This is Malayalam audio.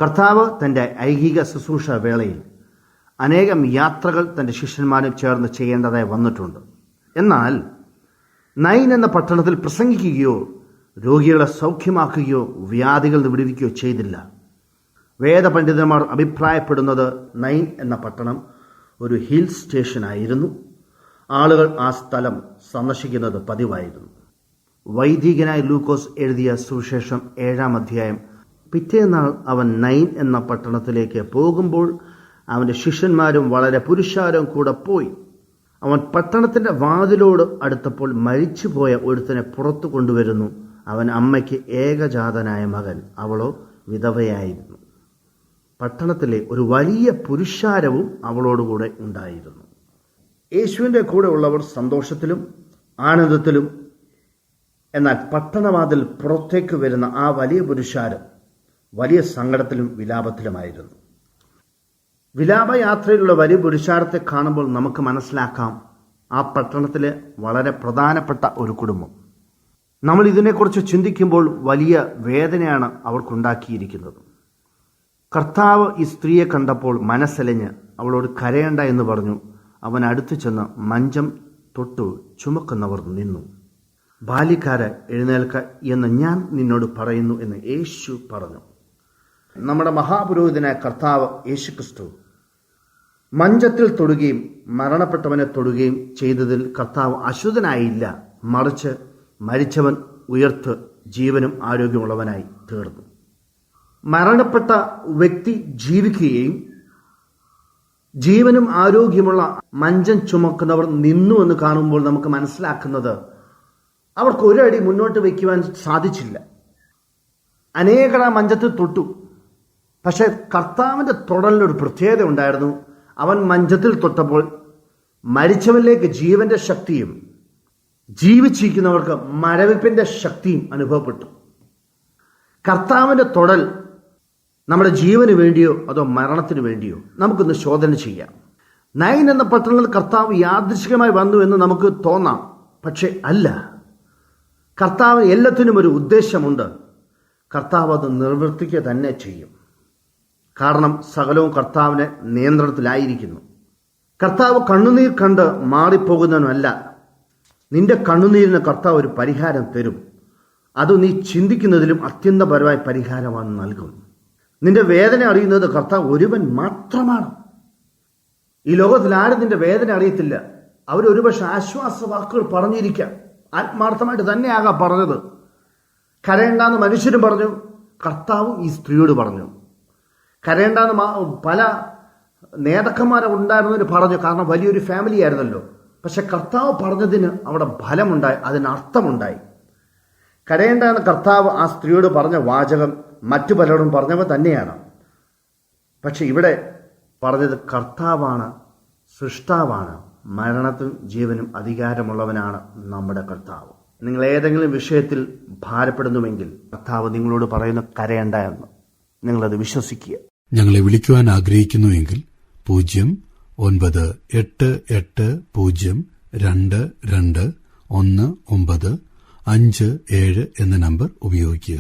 കർത്താവ് തൻ്റെ ഐഹിക ശുശ്രൂഷ വേളയിൽ അനേകം യാത്രകൾ തൻ്റെ ശിഷ്യന്മാരും ചേർന്ന് ചെയ്യേണ്ടതായി വന്നിട്ടുണ്ട്. എന്നാൽ നൈൻ എന്ന പട്ടണത്തിൽ പ്രസംഗിക്കുകയോ രോഗികളെ സൗഖ്യമാക്കുകയോ വ്യാധികൾ വിടുവിക്കുകയോ ചെയ്തില്ല. വേദപണ്ഡിതന്മാർ അഭിപ്രായപ്പെടുന്നത് നൈൻ എന്ന പട്ടണം ഒരു ഹിൽ സ്റ്റേഷനായിരുന്നു. ആളുകൾ ആ സ്ഥലം സന്ദർശിക്കുന്നത് പതിവായിരുന്നു. വൈദികനായ ലൂക്കോസ് എഴുതിയ സുവിശേഷം 7-ാം അധ്യായം. പിറ്റേന്നാൾ അവൻ നൈൻ എന്ന പട്ടണത്തിലേക്ക് പോകുമ്പോൾ അവൻ്റെ ശിഷ്യന്മാരും വളരെ പുരുഷാരം കൂടെ പോയി. അവൻ പട്ടണത്തിൻ്റെ വാതിലോട് അടുത്തപ്പോൾ മരിച്ചുപോയ ഒരുത്തനെ പുറത്തു കൊണ്ടുവരുന്നു. അവൻ അമ്മയ്ക്ക് ഏകജാതനായ മകൻ, അവളോ വിധവയായിരുന്നു. പട്ടണത്തിലെ ഒരു വലിയ പുരുഷാരവും അവളോടുകൂടെ ഉണ്ടായിരുന്നു. യേശുവിൻ്റെ കൂടെ ഉള്ളവർ സന്തോഷത്തിലും ആനന്ദത്തിലും, എന്നാൽ പട്ടണവാതിൽ പുറത്തേക്ക് വരുന്ന ആ വലിയ പുരുഷാരം വലിയ സങ്കടത്തിലും വിലാപത്തിലുമായിരുന്നു. വിലാപയാത്രയിലുള്ള വലിയ പുരുഷാരത്തെ കാണുമ്പോൾ നമുക്ക് മനസ്സിലാക്കാം ആ പട്ടണത്തിലെ വളരെ പ്രധാനപ്പെട്ട ഒരു കുടുംബം. നമ്മൾ ഇതിനെക്കുറിച്ച് ചിന്തിക്കുമ്പോൾ വലിയ വേദനയാണ് അവർക്കുണ്ടാക്കിയിരിക്കുന്നത്. കർത്താവ് ഈ സ്ത്രീയെ കണ്ടപ്പോൾ മനസ്സലിഞ്ഞ് അവളോട് കരയണ്ട എന്ന് പറഞ്ഞു. അവൻ അടുത്തു ചെന്ന് മഞ്ചം തൊട്ടു ചുമക്കുന്നവർ നിന്നു. ബാല്യക്കാരെ എഴുന്നേൽക്ക എന്ന് ഞാൻ നിന്നോട് പറയുന്നു എന്ന് യേശു പറഞ്ഞു. നമ്മുടെ മഹാപുരോഹിതനായ കർത്താവ് യേശുക്രിസ്തു മഞ്ചത്തിൽ തൊടുകയും മരണപ്പെട്ടവനെ തൊടുകയും ചെയ്തതിൽ കർത്താവ് അശുദ്ധനായില്ല, മറിച്ച് മരിച്ചവൻ ഉയർത്ത് ജീവനും ആരോഗ്യമുള്ളവനായി തീർന്നു. മരണപ്പെട്ട വ്യക്തി ജീവിക്കുകയും ജീവനും ആരോഗ്യമുള്ള മഞ്ചം ചുമക്കുന്നവർ നിന്നു എന്ന് കാണുമ്പോൾ നമുക്ക് മനസ്സിലാക്കുന്നത് അവർക്ക് ഒരടി മുന്നോട്ട് വയ്ക്കുവാൻ സാധിച്ചില്ല. അനേകർ ആ മഞ്ചത്തിൽ തൊട്ടു. പക്ഷേ കർത്താവിൻ്റെ തൊടലിനൊരു പ്രത്യേകത ഉണ്ടായിരുന്നു. അവൻ മഞ്ചത്തിൽ തൊട്ടപ്പോൾ മരിച്ചവനിലേക്ക് ജീവന്റെ ശക്തിയും ജീവിച്ചിരിക്കുന്നവർക്ക് മരവിപ്പിന്റെ ശക്തിയും അനുഭവപ്പെട്ടു. കർത്താവിൻ്റെ തൊടൽ നമ്മുടെ ജീവന് വേണ്ടിയോ അതോ മരണത്തിന് വേണ്ടിയോ നമുക്കൊന്ന് ശോധന ചെയ്യാം. നൈൻ എന്ന പട്ടണത്തിൽ കർത്താവ് യാദൃശ്ചികമായി വന്നു എന്ന് നമുക്ക് തോന്നാം, പക്ഷെ അല്ല. കർത്താവിന് എല്ലാത്തിനും ഒരു ഉദ്ദേശമുണ്ട്. കർത്താവ് അത് നിർവർത്തിക്കുക തന്നെ ചെയ്യും. കാരണം സകലവും കർത്താവിന്റെ നിയന്ത്രണത്തിലായിരിക്കുന്നു. കർത്താവ് കണ്ണുനീർ കണ്ട് മാറിപ്പോകുന്നവനല്ല. നിന്റെ കണ്ണുനീരിന് കർത്താവ് ഒരു പരിഹാരം തരും. അത് നീ ചിന്തിക്കുന്നതിലും അത്യന്തപരമായ പരിഹാരമാണ് നൽകും. നിന്റെ വേദന അറിയുന്നത് കർത്താവ് ഒരുവൻ മാത്രമാണ്. ഈ ലോകത്തിൽ ആരും നിന്റെ വേദന അറിയത്തില്ല. അവരൊരുപക്ഷെ ആശ്വാസ വാക്കുകൾ പറഞ്ഞിരിക്കാം, ആത്മാർത്ഥമായിട്ട് തന്നെയാകാം പറഞ്ഞത്. കരയണ്ടെന്ന് മനുഷ്യരും പറഞ്ഞു, കർത്താവും ഈ സ്ത്രീയോട് പറഞ്ഞു. കരയണ്ടെന്ന് പല നേതാക്കന്മാരെ ഉണ്ടായിരുന്നവർ പറഞ്ഞു, കാരണം വലിയൊരു ഫാമിലി ആയിരുന്നല്ലോ. പക്ഷെ കർത്താവ് പറഞ്ഞതിന് അവിടെ ഫലമുണ്ടായി, അതിന് അർത്ഥമുണ്ടായി. കരയേണ്ട എന്ന് കർത്താവ് ആ സ്ത്രീയോട് പറഞ്ഞ വാചകം മറ്റു പലരോടും പറഞ്ഞവ തന്നെയാണ്. പക്ഷെ ഇവിടെ പറഞ്ഞത് കർത്താവാണ്, സൃഷ്ടാവാണ്, മരണത്തിനും ജീവനും അധികാരമുള്ളവനാണ് നമ്മുടെ കർത്താവ്. നിങ്ങൾ ഏതെങ്കിലും വിഷയത്തിൽ ഭാരപ്പെടുന്നുവെങ്കിൽ കർത്താവ് നിങ്ങളോട് പറയുന്ന കരയണ്ട എന്ന് നിങ്ങളത് വിശ്വസിക്കുക. ഞങ്ങളെ വിളിക്കുവാൻ ആഗ്രഹിക്കുന്നുവെങ്കിൽ 09880221957 എന്ന നമ്പർ ഉപയോഗിക്കുക.